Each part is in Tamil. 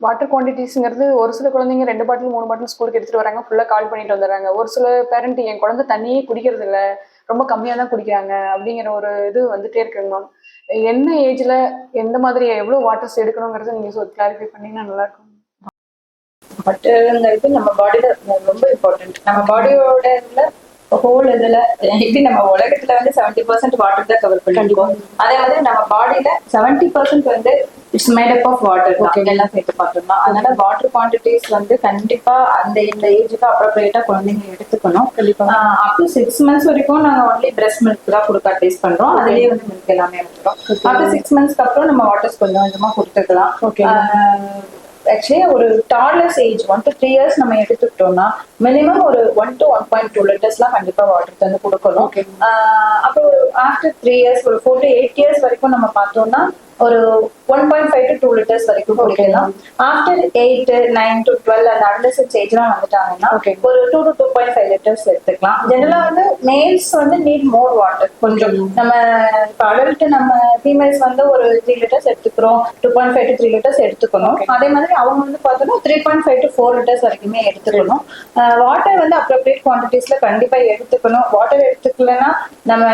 வாட்டர் குவான்டிட்டிஸ்ங்கிறது ஒரு சில குழந்தைங்க 2 பாட்டில் 3 பாட்டில் ஸ்கூலுக்கு எடுத்துட்டு வராங்க, ஃபுல்லாக கால் பண்ணிட்டு வந்துடுறாங்க. ஒரு சில பேரண்ட் என் குழந்தை தண்ணியே குடிக்கிறது இல்லை, ரொம்ப கம்மியாக தான் குடிக்கிறாங்க அப்படிங்கிற ஒரு இது வந்துட்டே இருக்குங்க மேம். என்ன ஏஜ்ல எந்த மாதிரி எவ்வளோ வாட்டர்ஸ் எடுக்கணுங்கிறத நீங்க கிளாரிஃபை பண்ணீங்கன்னா நல்லா இருக்கும். வாட்டருங்கிறது நம்ம பாடியில ரொம்ப இம்பார்ட்டன்ட். நம்ம பாடியோட ஹோல் இதுல எப்படி நம்ம உலகத்துல வந்து 70% வாட்டர் தான் கவர் பண்ணிருக்கோம். அதே மாதிரி நம்ம பாடியில 70% வந்து it's made up of water எல்லாம் சேர்த்து பார்த்தோம்னா, அதனால வாட்டர் குவான்டிட்டிஸ் வந்து கண்டிப்பா இந்த ஏஜுக்கு அப்ரோப்ரியேட்டா குழந்தைங்க எடுத்துக்கணும். அப் டு 6 months வரைக்கும் நாங்க ஒன்லி பிரஸ்ட் மில்க் தான் கொடுக்க அட்வைஸ் பண்றோம். அதுலயே வந்து மில்க் எல்லாமே வந்துடும். அப் டு 6 monthsக்கு அப்புறம் நம்ம வாட்டர்ஸ் கொஞ்சம் கொஞ்சமா கொடுத்துக்கலாம். ஆக்சுவலி ஒரு டாட்லர்ஸ் ஏஜ் 1 to 3 years நம்ம எடுத்துக்கிட்டோம்னா மினிமம் ஒரு 1 to 1.2 லிட்டர்ஸ்லாம் கண்டிப்பா வாட்டர் தந்து கொடுக்கணும். அப்புறம் ஆஃப்டர் 3 years ஒரு 4 to 8 years வரைக்கும் நம்ம பார்த்தோம்னா ஒரு 1.5 to 2 லிட்டர்ஸ் வரைக்கும் குடிக்கலாம். ஆஃப்டர் 8, 9 to 12 அந்த அடலசன்ஸ் ஏஜ்லாம் வந்துட்டாங்கன்னா ஒரு 2 to 2.5 லிட்டர்ஸ் எடுத்துக்கலாம். ஜெனரலா வந்து மேல்ஸ் வந்து நீட் மோர் வாட்டர். கொஞ்சம் நம்ம அடல்ட் நம்ம ஃபீமேல்ஸ் வந்து ஒரு 3 லிட்டர்ஸ் எடுத்துக்கிறோம், 2.5 to 3 லிட்டர்ஸ் எடுத்துக்கணும். அதே மாதிரி அவங்க வந்து பார்த்தோம்னா 3.5 to 4 லிட்டர்ஸ் வரைக்குமே எடுத்துக்கணும். வாட்டர் வந்து அப்ரோப்ரியேட் குவான்டிட்டிஸ்ல கண்டிப்பா எடுத்துக்கணும். வாட்டர் எடுத்துக்கலன்னா நம்ம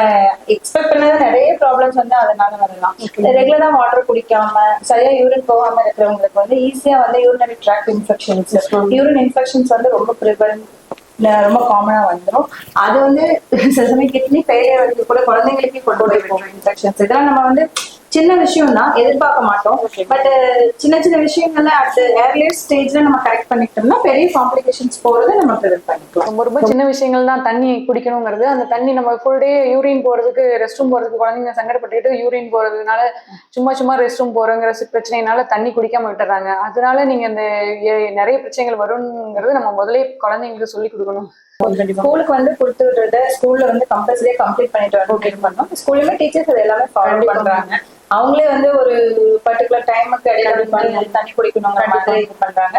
எக்ஸ்பெக்ட் பண்ணாத நிறைய ப்ராப்ளம்ஸ் வந்து அதனால வரலாம். ரெகுலரா வாட்டர் குடிக்காம சரியா யூரின் போகாம இருக்கிறவங்களுக்கு வந்து ஈஸியா வந்து urinary tract infections, urine infections வந்து ரொம்ப ரொம்ப காமனா வந்துடும். அது வந்து சில கிட்னி ஃபெயிலியர் வந்து கூட குழந்தைங்களுக்கே கொண்டு போய் போகும் இன்ஃபெக்ஷன்ஸ். இதெல்லாம் நம்ம வந்து சின்ன விஷயம் தான், எதிர்பார்க்க மாட்டோம். பட் சின்ன சின்ன விஷயங்கள்ல அட் ஏர்லியர் ஸ்டேஜ்ல நம்ம கரெக்ட் பண்ணிட்டோம்னா பெரிய காம்ப்ளிகேஷன்ஸ் போறதை நம்ம ப்ரிவென்ட் பண்ணிக்கலாம். ரொம்ப ரொம்ப சின்ன விஷயங்கள் தான் தண்ணி குடிக்கணுங்கிறது. அந்த தண்ணி நம்ம ஃபுல் டே யூரின் போறதுக்கு, ரெஸ்ட் ரூம் போறதுக்கு குழந்தைங்க சங்கடப்பட்டுட்டு யூரின் போறதுனால சும்மா ரெஸ்ட் ரூம் போறங்கிற பிரச்சனைனால தண்ணி குடிக்காம விட்டுறாங்க. அதனால நீங்க இந்த நிறைய பிரச்சனைகள் வருங்கிறது நம்ம முதலே குழந்தைங்களுக்கு சொல்லி கொடுக்கணும். ஸ்கூலுக்கு வந்து கொடுத்து விடுறத ஸ்கூல்ல வந்து கம்பல்சரியா கம்ப்ளீட் பண்ணிட்டு வரணும் பண்ணோம். ஸ்கூல்லுமே டீச்சர்ஸ் அது எல்லாமே ஃபாலோ பண்றாங்க. அவங்களே வந்து ஒரு பர்டிகுலர் டைமுக்கு இடையில தண்ணி குடிக்கணுங்கிற மாதிரி இது பண்றாங்க.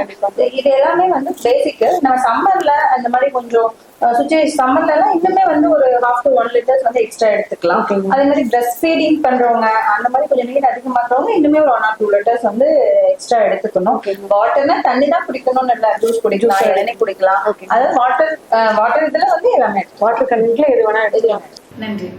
இது எல்லாமே வந்து பேசிக். நம்ம சம்மர்ல அந்த மாதிரி கொஞ்சம் சம்மர்ல எல்லாம் இன்னுமே வந்து ஒரு 1/2 to 1 லிட்டர்ஸ் வந்து எக்ஸ்ட்ரா எடுத்துக்கலாம். அதே மாதிரி பிரஸ்ட் ஃபீடிங் பண்றவங்க அந்த மாதிரி கொஞ்சம் நீர் அதிகமாக்குறவங்க இன்னுமே ஒரு 1 or 2 லிட்டர்ஸ் வந்து எக்ஸ்ட்ரா எடுத்துக்கணும். வாட்டர்னா தண்ணி தான் குடிக்கணும்னு இல்லை, ஜூஸ் குடிக்கலாம், இளநீ குடிக்கலாம். அதாவது வாட்டர் இதுல வந்து எல்லாமே வாட்டர் கண்டென்ட்ல எது வேணா எடுத்துக்கலாம். நன்றி.